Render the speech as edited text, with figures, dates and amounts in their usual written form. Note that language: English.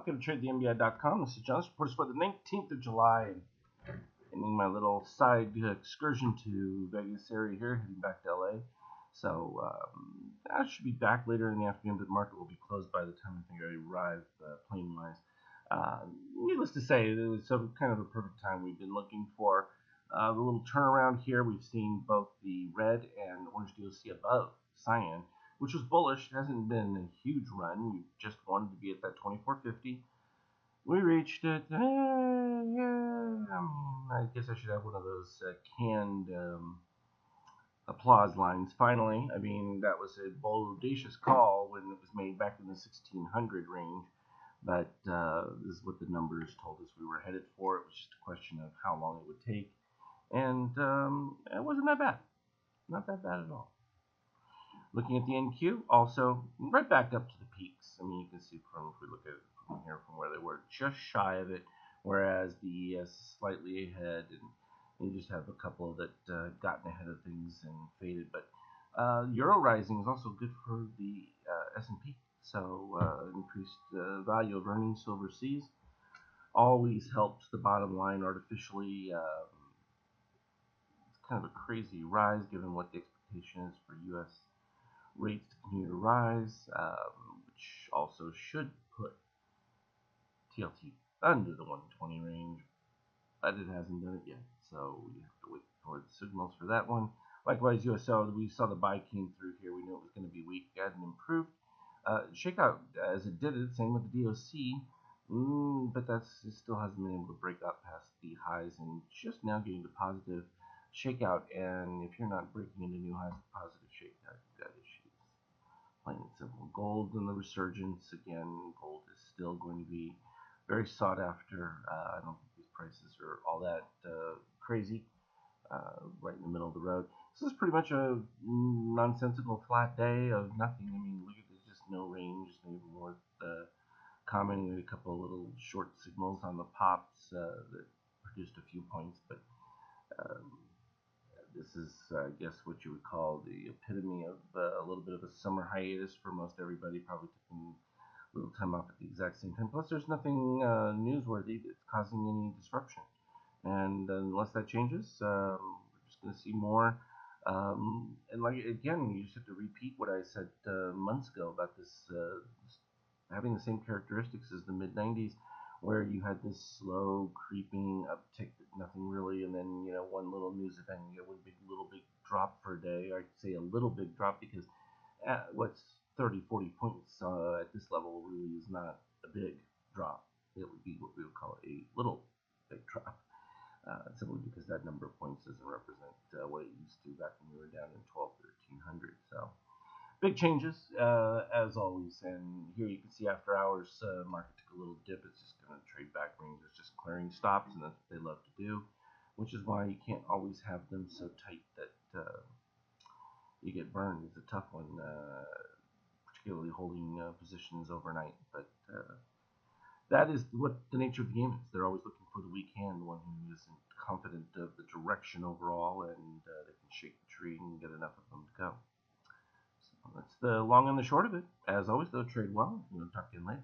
Welcome to TradeTheMBI.com. This is John. This report is for the 19th of July. Ending my little side excursion to Vegas area here, heading back to LA. So I should be back later in the afternoon, but the market will be closed by the time I think I arrive, plane-wise. Needless to say, it was kind of a perfect time we've been looking for. The little turnaround here, we've seen both the red and orange DOC above cyan, which was bullish. It hasn't been a huge run. We just wanted to be at that 24.50. We reached it. I guess I should have one of those canned applause lines. Finally, I mean, that was a bodacious call when it was made back in the 1600 range. But this is what the numbers told us we were headed for. It was just a question of how long it would take. And it wasn't that bad. Not that bad at all. Looking at the NQ, also right back up to the peaks. I mean, you can see if we look at it from here, from where they were, just shy of it, whereas the ES slightly ahead, and you just have a couple that gotten ahead of things and faded. But Euro rising is also good for the S&P, so increased value of earnings overseas always helps the bottom line artificially. It's kind of a crazy rise given what the expectation is for U.S. rates to continue to rise, which also should put TLT under the 120 range, but it hasn't done it yet, so we have to wait for the signals for that one. Likewise, USL, we saw the buy came through here. We knew it was going to be weak. It hadn't improved. Shakeout as it did it, same with the DOC, but it still hasn't been able to break up past the highs and just now getting to positive shakeout. And if you're not breaking into new highs with positive shakeout, you've got issues. Plain and simple. Gold and the resurgence again. Gold is still going to be very sought after. I don't think these prices are all that crazy. Right in the middle of the road. This is pretty much a nonsensical flat day of nothing. I mean, look at this, just no range. Maybe worth commenting with a couple of little short signals on the pops that produced a few points, but this is, I guess, what you would call the epitome of a little bit of a summer hiatus for most everybody, probably taking a little time off at the exact same time. Plus, there's nothing newsworthy that's causing any disruption. And unless that changes, we're just going to see more. And like again, you just have to repeat what I said months ago about this having the same characteristics as the mid 90s, where you had this slow creeping uptick, nothing really, and then one little news event, you get one little big drop for a day. I'd say a little big drop because what's 30, 40 points at this level really is not a big drop. It would be what we would call a little big drop. Simply because that number of points doesn't represent what it used to back when we were down in 1300. So big changes as always. And here you can see after hours, market took a little dip. It's just going to trade back range. It's just clearing stops, and that's what they love to do, which is why you can't always have them so tight that you get burned. It's a tough one, particularly holding positions overnight. But that is what the nature of the game is. They're always looking for the weak hand, the one who isn't confident of the direction overall, and they can shake the tree and get enough of them to go. So that's the long and the short of it. As always, though, trade well. Talk to you later.